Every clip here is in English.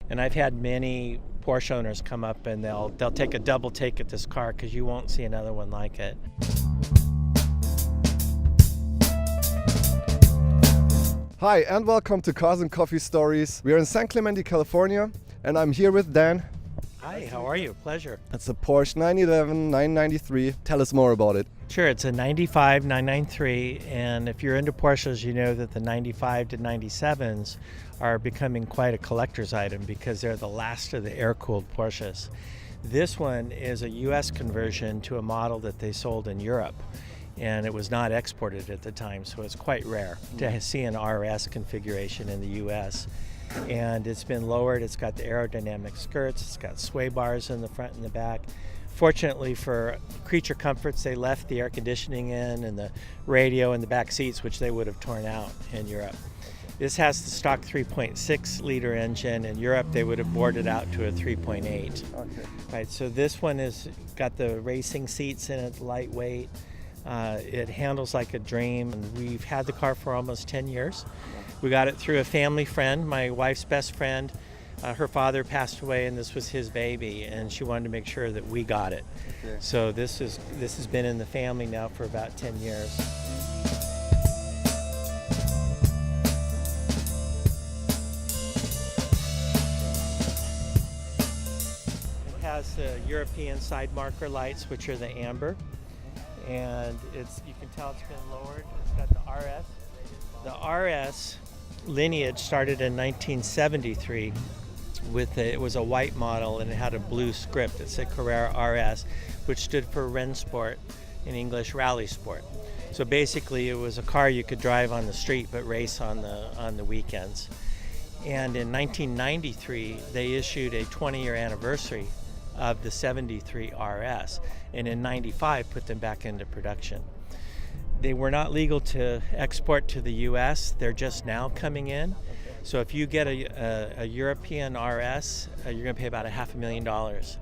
And I've had many Porsche owners come up and they'll take a double take at this car because you won't see another one like it. Hi and welcome to Cars and Coffee Stories. We are in San Clemente, California, and I'm here with Dan. Hi, how are you? Pleasure. It's a Porsche 911 993. Tell us more about it. Sure, it's a 95 993, and if you're into Porsches, you know that the 95 to 97s are becoming quite a collector's item because they're the last of the air-cooled Porsches. This one is a US conversion to a model that they sold in Europe, and it was not exported at the time, so it's quite rare to see an RS configuration in the US. And it's been lowered. It's got the aerodynamic skirts, it's got sway bars in the front and the back. Fortunately for creature comforts, they left the air conditioning in and the radio in the back seats, which they would have torn out in Europe. This has the stock 3.6 liter engine. In Europe, they would have bored out to a 3.8. Okay. Right, so this one has got the racing seats in it, lightweight. It handles like a dream. And we've had the car for almost 10 years. We got it through a family friend, my wife's best friend. Her father passed away and this was his baby, and she wanted to make sure that we got it. Okay. So this has been in the family now for about 10 years. It has the European side marker lights, which are the amber, and you can tell it's been lowered. It's got the RS. The RS lineage started in 1973 it was a white model and it had a blue script. It said Carrera RS, which stood for Rennsport, in English rally sport. So basically it was a car you could drive on the street but race on the weekends. And in 1993 they issued a 20-year anniversary of the 73 RS, and in 95 put them back into production. They were not legal to export to the US. They're just now coming in. So if you get a European RS, you're going to pay about $500,000.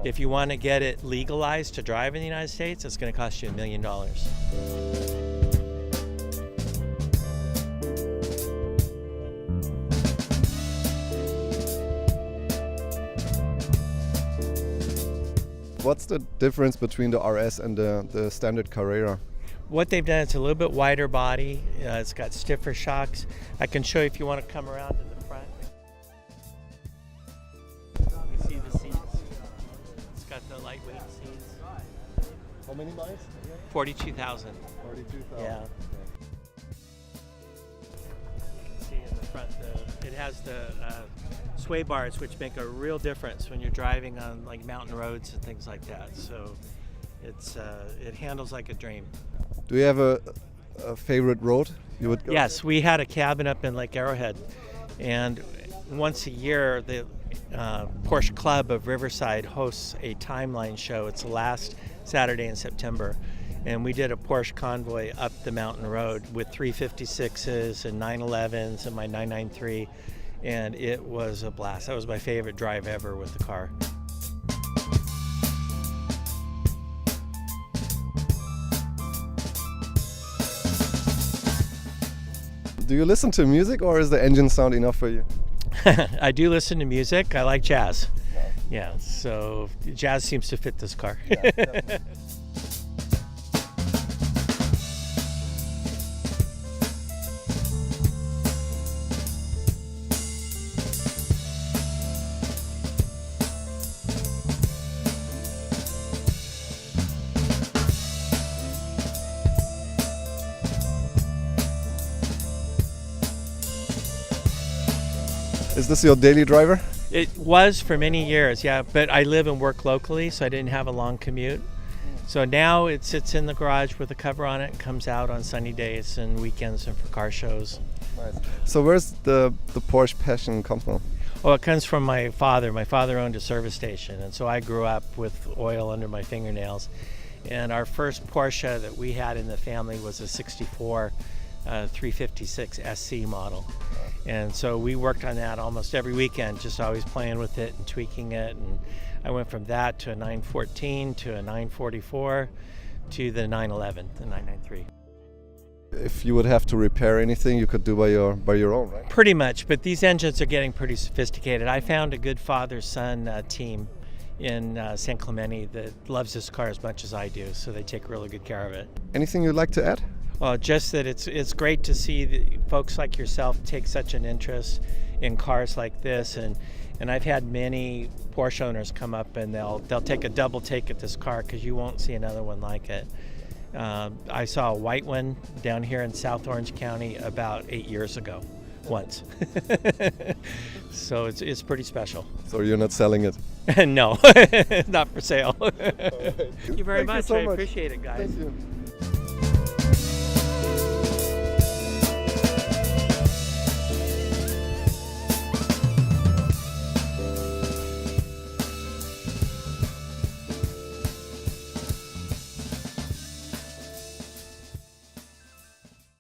If you want to get it legalized to drive in the United States, it's going to cost you $1 million. What's the difference between the RS and the standard Carrera? What they've done, it's a little bit wider body. It's got stiffer shocks. I can show you if you want to come around to the front. You see the seats. It's got the lightweight seats. How many miles? 42,000. 42,000. Yeah. You can see in the front, it has the sway bars, which make a real difference when you're driving on like mountain roads and things like that. So it handles like a dream. Do you have a favorite road you would go? Yes, we had a cabin up in Lake Arrowhead, and once a year the Porsche Club of Riverside hosts a timeline show. It's the last Saturday in September, and we did a Porsche convoy up the mountain road with 356s and 911s and my 993, and it was a blast. That was my favorite drive ever with the car. Do you listen to music, or is the engine sound enough for you? I do listen to music. I like jazz. Yeah, so jazz seems to fit this car. Yeah, definitely. Is this your daily driver? It was for many years, yeah, but I live and work locally, so I didn't have a long commute. So now it sits in the garage with a cover on it and comes out on sunny days and weekends and for car shows. Nice. So where's the Porsche passion come from? Oh, it comes from my father. My father owned a service station, and so I grew up with oil under my fingernails. And our first Porsche that we had in the family was a 64 356 SC model. And so we worked on that almost every weekend, just always playing with it and tweaking it. And I went from that to a 914 to a 944 to the 911, the 993. If you would have to repair anything, you could do by your own, right? Pretty much, but these engines are getting pretty sophisticated. I found a good father-son team in San Clemente that loves this car as much as I do, so they take really good care of it. Anything you'd like to add? Well, just that it's great to see folks like yourself take such an interest in cars like this, and I've had many Porsche owners come up and they'll take a double take at this car because you won't see another one like it. I saw a white one down here in South Orange County about 8 years ago, once. So it's pretty special. So you're not selling it? No, not for sale. Thank you very much. So I much. appreciate it, guys. Thank you.